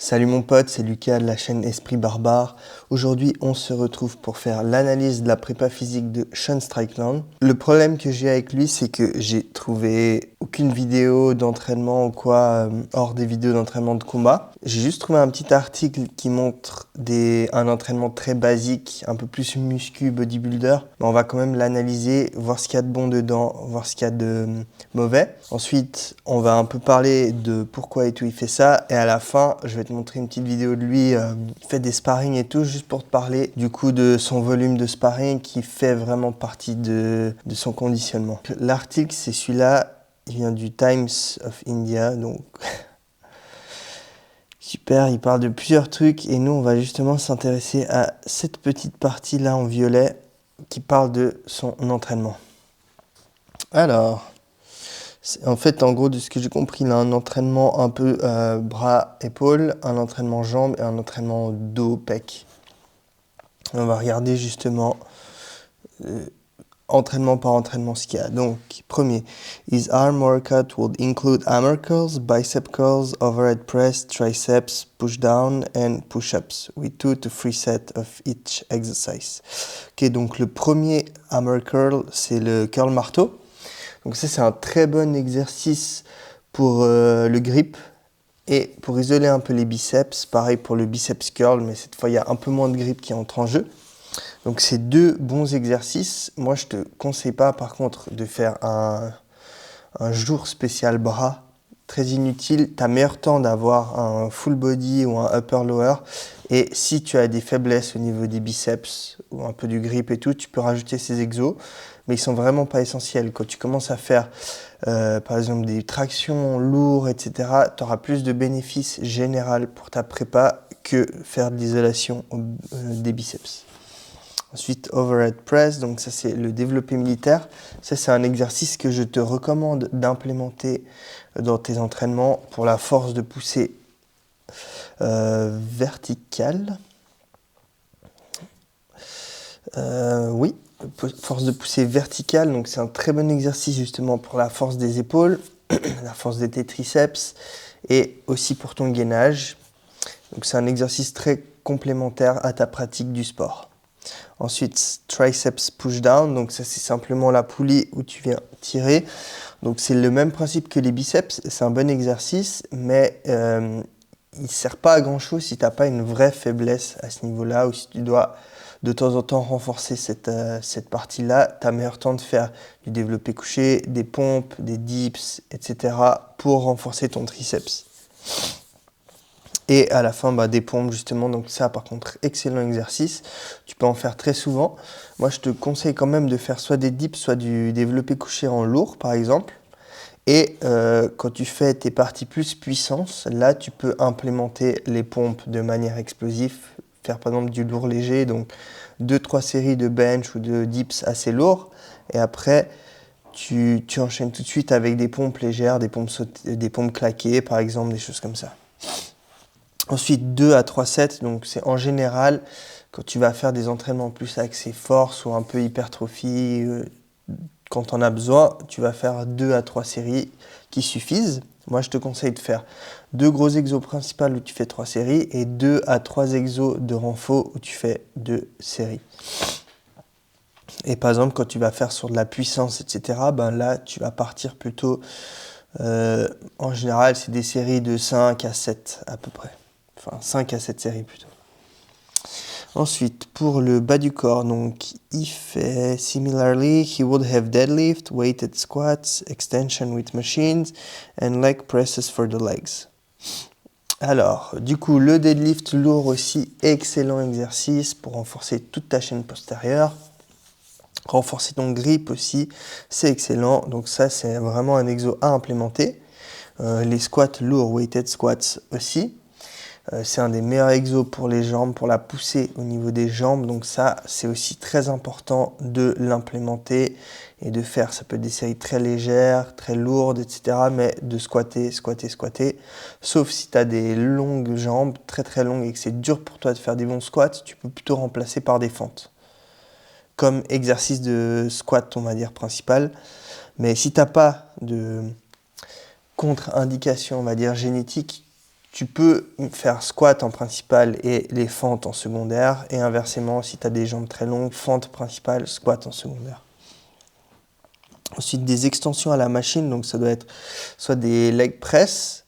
Salut mon pote, c'est Lucas de la chaîne Esprit Barbare. Aujourd'hui, on se retrouve pour faire l'analyse de la prépa physique de Sean Strickland. Le problème que j'ai avec lui, c'est que j'ai trouvé aucune vidéo d'entraînement ou quoi, hors des vidéos d'entraînement de combat. J'ai juste trouvé un petit article qui montre un entraînement très basique, un peu plus muscu, bodybuilder. Mais on va quand même l'analyser, voir ce qu'il y a de bon dedans, voir ce qu'il y a de mauvais. Ensuite, on va un peu parler de pourquoi et tout il fait ça. Et à la fin, je vais te montrer une petite vidéo de lui qui fait des sparring et tout, juste pour te parler du coup de son volume de sparring qui fait vraiment partie de son conditionnement. L'article, c'est celui-là, il vient du Times of India, donc super, il parle de plusieurs trucs et nous, on va justement s'intéresser à cette petite partie-là en violet qui parle de son entraînement. Alors, en fait, en gros, de ce que j'ai compris, il a un entraînement un peu bras-épaules, un entraînement jambes et un entraînement dos-pec. On va regarder justement entraînement par entraînement ce qu'il y a. Donc, premier, his arm workout would include hammer curls, bicep curls, overhead press, triceps, push down and push-ups with 2 to 3 sets of each exercise. Ok, donc le premier hammer curl, c'est le curl marteau. Donc ça, c'est un très bon exercice pour le grip et pour isoler un peu les biceps. Pareil pour le biceps curl, mais cette fois, il y a un peu moins de grip qui entre en jeu. Donc c'est deux bons exercices. Moi, je te conseille pas, par contre, de faire un jour spécial bras. Très inutile. Tu as meilleur temps d'avoir un full body ou un upper-lower. Et si tu as des faiblesses au niveau des biceps ou un peu du grip et tout, tu peux rajouter ces exos. Mais ils sont vraiment pas essentiels. Quand tu commences à faire, par exemple, des tractions lourdes, etc., tu auras plus de bénéfices généraux pour ta prépa que faire de l'isolation des biceps. Ensuite, overhead press, donc ça c'est le développé militaire. Ça c'est un exercice que je te recommande d'implémenter dans tes entraînements pour la force de poussée verticale. Oui, force de poussée verticale, donc c'est un très bon exercice justement pour la force des épaules, la force de tes triceps et aussi pour ton gainage. Donc c'est un exercice très complémentaire à ta pratique du sport. Ensuite, triceps push down, donc ça c'est simplement la poulie où tu viens tirer. Donc c'est le même principe que les biceps, c'est un bon exercice, mais il ne sert pas à grand chose si tu n'as pas une vraie faiblesse à ce niveau-là ou si tu dois de temps en temps renforcer cette partie-là. Tu as meilleur temps de faire du développé couché, des pompes, des dips, etc. pour renforcer ton triceps. Et à la fin, des pompes justement. Donc ça, par contre, excellent exercice. Tu peux en faire très souvent. Moi, je te conseille quand même de faire soit des dips, soit du développé couché en lourd, par exemple. Et quand tu fais tes parties plus puissance, là, tu peux implémenter les pompes de manière explosive. Faire par exemple du lourd léger, donc 2-3 séries de bench ou de dips assez lourds. Et après, tu enchaînes tout de suite avec des pompes légères, des pompes claquées, par exemple, des choses comme ça. Ensuite, 2 à 3 sets, donc c'est en général, quand tu vas faire des entraînements plus axés force ou un peu hypertrophie, quand tu en as besoin, tu vas faire 2 à 3 séries qui suffisent. Moi, je te conseille de faire 2 gros exos principaux où tu fais 3 séries et 2 à 3 exos de renfort où tu fais 2 séries. Et par exemple, quand tu vas faire sur de la puissance, etc., là, tu vas partir plutôt, en général, c'est des séries de 5 à 7 à peu près. Enfin, 5 à 7 séries plutôt. Ensuite, pour le bas du corps, donc, il fait similarly, he would have deadlift, weighted squats, extension with machines, and leg presses for the legs. Alors, du coup, le deadlift lourd aussi, excellent exercice pour renforcer toute ta chaîne postérieure. Renforcer ton grip aussi, c'est excellent. Donc ça, c'est vraiment un exo à implémenter. Les squats lourds, weighted squats aussi. C'est un des meilleurs exos pour les jambes, pour la poussée au niveau des jambes. Donc ça, c'est aussi très important de l'implémenter et de faire. Ça peut être des séries très légères, très lourdes, etc. Mais de squatter. Sauf si tu as des longues jambes, très très longues, et que c'est dur pour toi de faire des bons squats, tu peux plutôt remplacer par des fentes. Comme exercice de squat, on va dire, principal. Mais si tu n'as pas de contre-indication, on va dire, génétique, Tu peux faire squat en principal et les fentes en secondaire. Et inversement, si tu as des jambes très longues, fente principale, squat en secondaire. Ensuite, des extensions à la machine. Donc, ça doit être soit des leg press,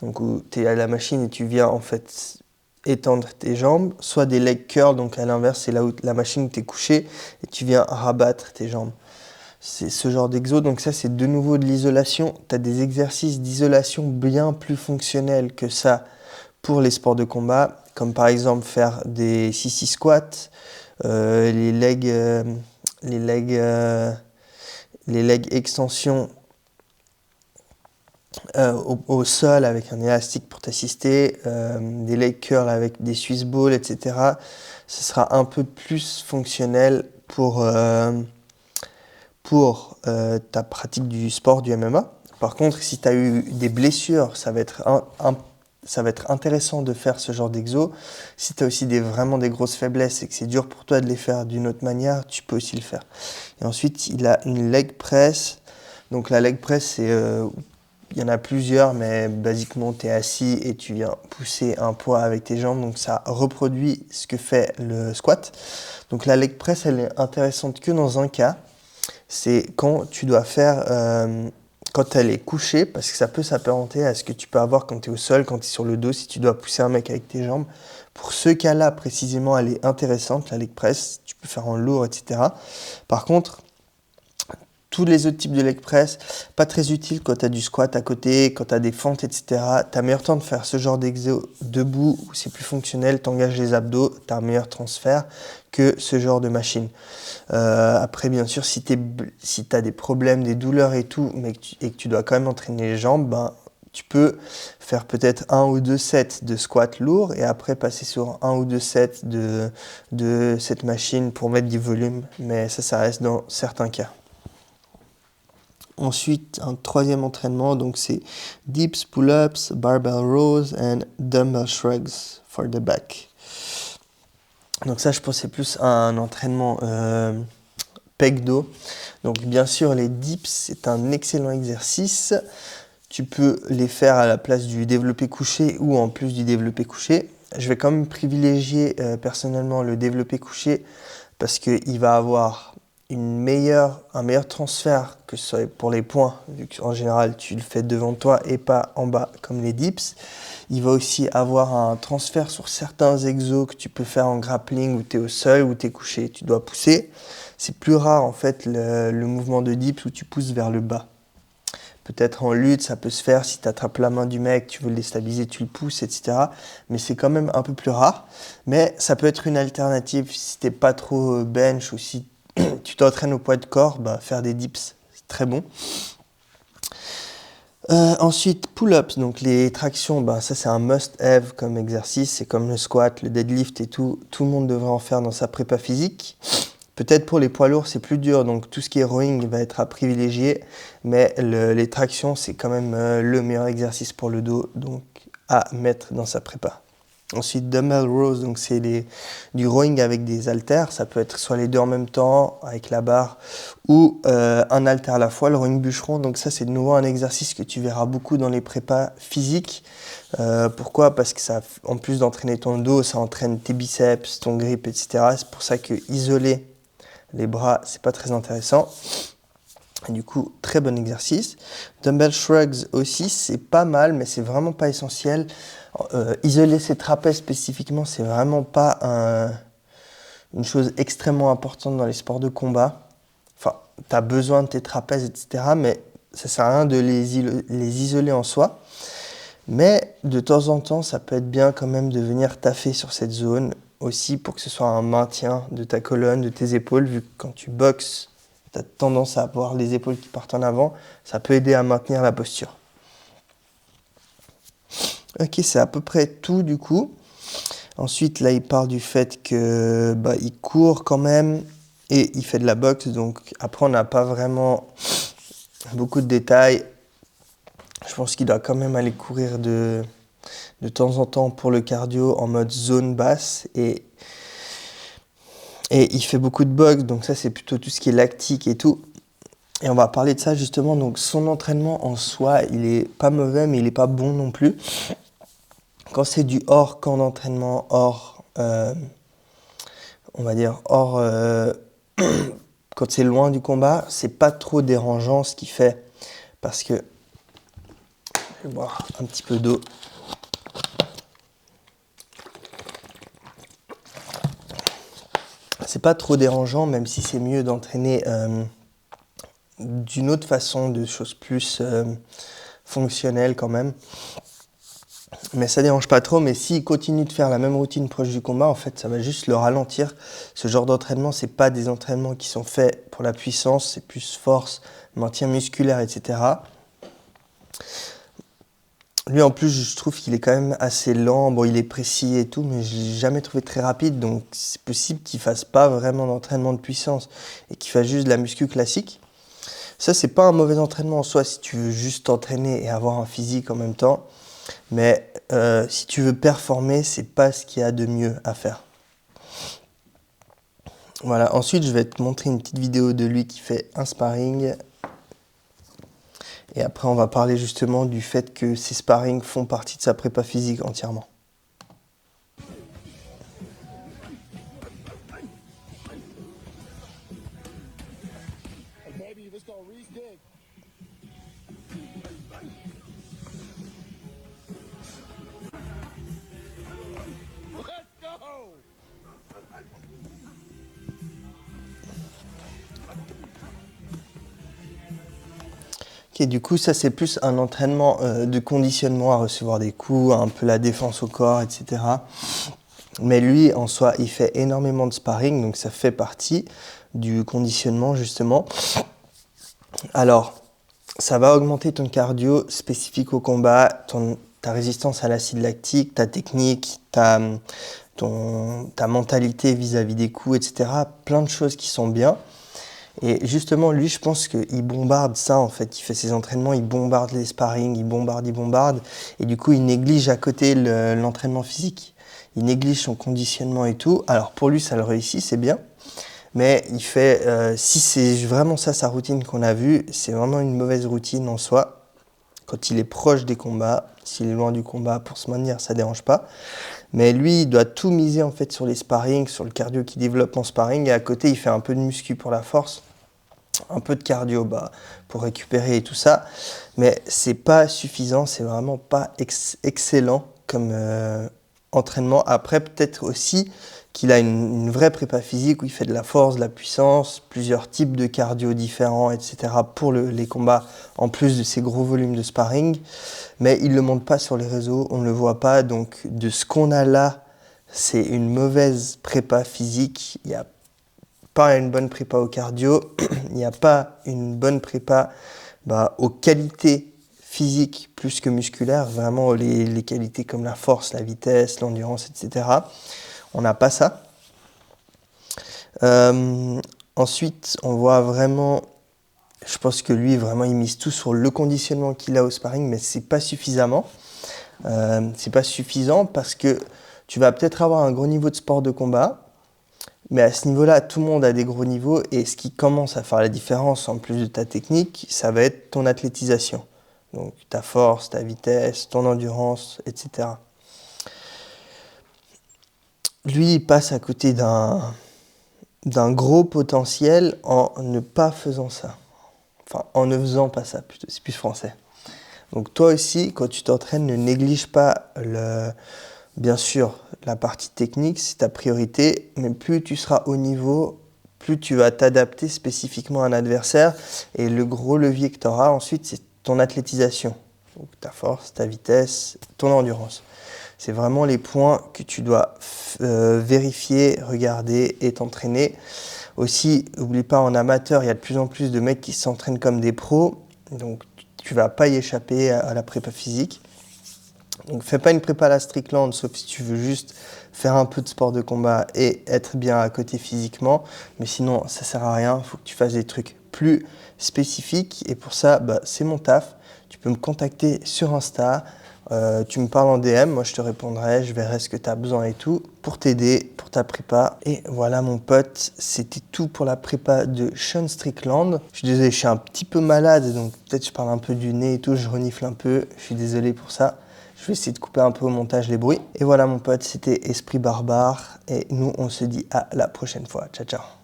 donc où tu es à la machine et tu viens en fait étendre tes jambes, soit des leg curls, donc à l'inverse, c'est là où la machine t'es couché et tu viens rabattre tes jambes. C'est ce genre d'exo, donc ça c'est de nouveau de l'isolation. Tu as des exercices d'isolation bien plus fonctionnels que ça pour les sports de combat, comme par exemple faire des sissy squats, les legs extensions au sol avec un élastique pour t'assister, des leg curls avec des Swiss balls, etc. Ce sera un peu plus fonctionnel pour ta pratique du sport du MMA. Par contre, si tu as eu des blessures, ça va être intéressant de faire ce genre d'exo. Si tu as aussi vraiment des grosses faiblesses et que c'est dur pour toi de les faire d'une autre manière, tu peux aussi le faire. Et ensuite, il a une leg press. Donc la leg press, il y en a plusieurs, mais basiquement, tu es assis et tu viens pousser un poids avec tes jambes. Donc ça reproduit ce que fait le squat. Donc la leg press, elle est intéressante que dans un cas. C'est quand tu dois faire, quand elle est couchée, parce que ça peut s'apparenter à ce que tu peux avoir quand tu es au sol, quand tu es sur le dos, si tu dois pousser un mec avec tes jambes. Pour ce cas-là, précisément, elle est intéressante, la leg press. Tu peux faire en lourd, etc. Par contre, tous les autres types de leg press, pas très utile quand tu as du squat à côté, quand tu as des fentes, etc. Tu as meilleur temps de faire ce genre d'exo debout où c'est plus fonctionnel, tu engages les abdos, tu as un meilleur transfert que ce genre de machine. Après, bien sûr, si tu as des problèmes, des douleurs et tout, et que tu dois quand même entraîner les jambes, ben, tu peux faire peut-être 1 ou 2 sets de squat lourd et après passer sur 1 ou 2 sets de cette machine pour mettre du volume. Mais ça reste dans certains cas. Ensuite, un troisième entraînement, donc c'est dips, pull-ups, barbell rows and dumbbell shrugs for the back. Donc ça, je pense, c'est plus un entraînement pec dos. Donc bien sûr, les dips, c'est un excellent exercice. Tu peux les faire à la place du développé couché ou en plus du développé couché. Je vais quand même privilégier personnellement le développé couché parce qu'il va avoir un meilleur transfert que ce soit pour les points, vu qu'en général tu le fais devant toi et pas en bas comme les dips. Il va aussi avoir un transfert sur certains exos que tu peux faire en grappling où tu es au sol, où tu es couché, tu dois pousser. C'est plus rare en fait le mouvement de dips où tu pousses vers le bas. Peut-être en lutte, ça peut se faire si tu attrapes la main du mec, tu veux le déstabiliser, tu le pousses, etc. Mais c'est quand même un peu plus rare. Mais ça peut être une alternative si tu n'es pas trop bench ou si tu t'entraînes au poids de corps, bah, faire des dips, c'est très bon. Ensuite, pull-ups, donc les tractions, bah, ça c'est un must-have comme exercice, c'est comme le squat, le deadlift et tout le monde devrait en faire dans sa prépa physique. Peut-être pour les poids lourds c'est plus dur, donc tout ce qui est rowing va être à privilégier, mais les tractions c'est quand même le meilleur exercice pour le dos, donc à mettre dans sa prépa. Ensuite, dumbbell rows, donc c'est du rowing avec des haltères. Ça peut être soit les deux en même temps, avec la barre, ou un haltère à la fois, le rowing bûcheron. Donc ça, c'est de nouveau un exercice que tu verras beaucoup dans les prépas physiques. Pourquoi? Parce que ça, en plus d'entraîner ton dos, ça entraîne tes biceps, ton grip, etc. C'est pour ça que isoler les bras, c'est pas très intéressant. Et du coup, très bon exercice. Dumbbell shrugs aussi, c'est pas mal, mais c'est vraiment pas essentiel. Isoler ses trapèzes spécifiquement, c'est vraiment pas une chose extrêmement importante dans les sports de combat. Enfin, tu as besoin de tes trapèzes, etc., mais ça sert à rien de les isoler en soi. Mais de temps en temps, ça peut être bien quand même de venir taffer sur cette zone aussi pour que ce soit un maintien de ta colonne, de tes épaules, vu que quand tu boxes, tu as tendance à avoir les épaules qui partent en avant, ça peut aider à maintenir la posture. Ok, c'est à peu près tout du coup. Ensuite, là, il parle du fait que il court quand même et il fait de la boxe. Donc après, on n'a pas vraiment beaucoup de détails. Je pense qu'il doit quand même aller courir de temps en temps pour le cardio en mode zone basse et il fait beaucoup de boxe. Donc ça, c'est plutôt tout ce qui est lactique et tout. Et on va parler de ça justement. Donc son entraînement en soi, il est pas mauvais, mais il est pas bon non plus. Quand c'est du hors camp d'entraînement, hors, on va dire, hors, quand c'est loin du combat, c'est pas trop dérangeant ce qu'il fait. Parce que, je vais boire un petit peu d'eau. C'est pas trop dérangeant, même si c'est mieux d'entraîner d'une autre façon, de choses plus fonctionnelles quand même. Mais ça dérange pas trop, mais s'il continue de faire la même routine proche du combat, en fait, ça va juste le ralentir. Ce genre d'entraînement, c'est pas des entraînements qui sont faits pour la puissance, c'est plus force, maintien musculaire, etc. Lui, en plus, je trouve qu'il est quand même assez lent. Bon, il est précis et tout, mais je l'ai jamais trouvé très rapide. Donc, c'est possible qu'il fasse pas vraiment d'entraînement de puissance et qu'il fasse juste de la muscu classique. Ça, c'est pas un mauvais entraînement en soi si tu veux juste t'entraîner et avoir un physique en même temps. Mais si tu veux performer, c'est pas ce qu'il y a de mieux à faire. Voilà. Ensuite, je vais te montrer une petite vidéo de lui qui fait un sparring. Et après, on va parler justement du fait que ces sparring font partie de sa prépa physique entièrement. Ok, du coup, ça c'est plus un entraînement de conditionnement à recevoir des coups, un peu la défense au corps, etc. Mais lui, en soi, il fait énormément de sparring, donc ça fait partie du conditionnement justement. Alors, ça va augmenter ton cardio spécifique au combat, ta résistance à l'acide lactique, ta technique, ta mentalité vis-à-vis des coups, etc. Plein de choses qui sont bien. Et justement, lui, je pense qu'il bombarde ça, en fait. Il fait ses entraînements, il bombarde les sparring, il bombarde. Et du coup, il néglige à côté l'entraînement physique. Il néglige son conditionnement et tout. Alors, pour lui, ça le réussit, c'est bien. Mais il fait, si c'est vraiment ça sa routine qu'on a vue, c'est vraiment une mauvaise routine en soi. Quand il est proche des combats, s'il est loin du combat, pour se maintenir, ça dérange pas. Mais lui, il doit tout miser en fait sur les sparring, sur le cardio qu'il développe en sparring. Et à côté, il fait un peu de muscu pour la force, un peu de cardio pour récupérer et tout ça. Mais c'est pas suffisant, c'est vraiment pas excellent comme entraînement. Après, peut-être aussi qu'il a une vraie prépa physique où il fait de la force, de la puissance, plusieurs types de cardio différents, etc. pour les combats, en plus de ces gros volumes de sparring. Mais il ne le montre pas sur les réseaux, on ne le voit pas. Donc de ce qu'on a là, c'est une mauvaise prépa physique. Il n'y a pas une bonne prépa au cardio, il n'y a pas une bonne prépa aux qualités physiques plus que musculaires, vraiment les qualités comme la force, la vitesse, l'endurance, etc. On n'a pas ça. Ensuite, on voit vraiment, je pense que lui, vraiment, il mise tout sur le conditionnement qu'il a au sparring, mais c'est pas suffisamment. C'est pas suffisant parce que tu vas peut-être avoir un gros niveau de sport de combat, mais à ce niveau-là, tout le monde a des gros niveaux et ce qui commence à faire la différence en plus de ta technique, ça va être ton athlétisation. Donc ta force, ta vitesse, ton endurance, etc. Lui, il passe à côté d'un gros potentiel en ne pas faisant ça. Enfin, en ne faisant pas ça, plutôt, c'est plus français. Donc toi aussi, quand tu t'entraînes, ne néglige pas bien sûr, la partie technique, c'est ta priorité, mais plus tu seras au niveau, plus tu vas t'adapter spécifiquement à un adversaire. Et le gros levier que tu auras ensuite, c'est ton athlétisation. Donc ta force, ta vitesse, ton endurance. C'est vraiment les points que tu dois vérifier, regarder et t'entraîner. Aussi, n'oublie pas, en amateur, il y a de plus en plus de mecs qui s'entraînent comme des pros. Donc tu ne vas pas y échapper à la prépa physique. Donc fais pas une prépa à la Strickland, sauf si tu veux juste faire un peu de sport de combat et être bien à côté physiquement. Mais sinon, ça sert à rien, il faut que tu fasses des trucs plus spécifiques. Et pour ça, c'est mon taf. Tu peux me contacter sur Insta, tu me parles en DM, moi je te répondrai, je verrai ce que tu as besoin et tout pour t'aider, pour ta prépa. Et voilà mon pote, c'était tout pour la prépa de Sean Strickland. Je suis désolé, je suis un petit peu malade, donc peut-être je parle un peu du nez et tout, je renifle un peu, je suis désolé pour ça. Je vais essayer de couper un peu au montage les bruits. Et voilà mon pote, c'était Esprit Barbare. Et nous, on se dit à la prochaine fois. Ciao, ciao.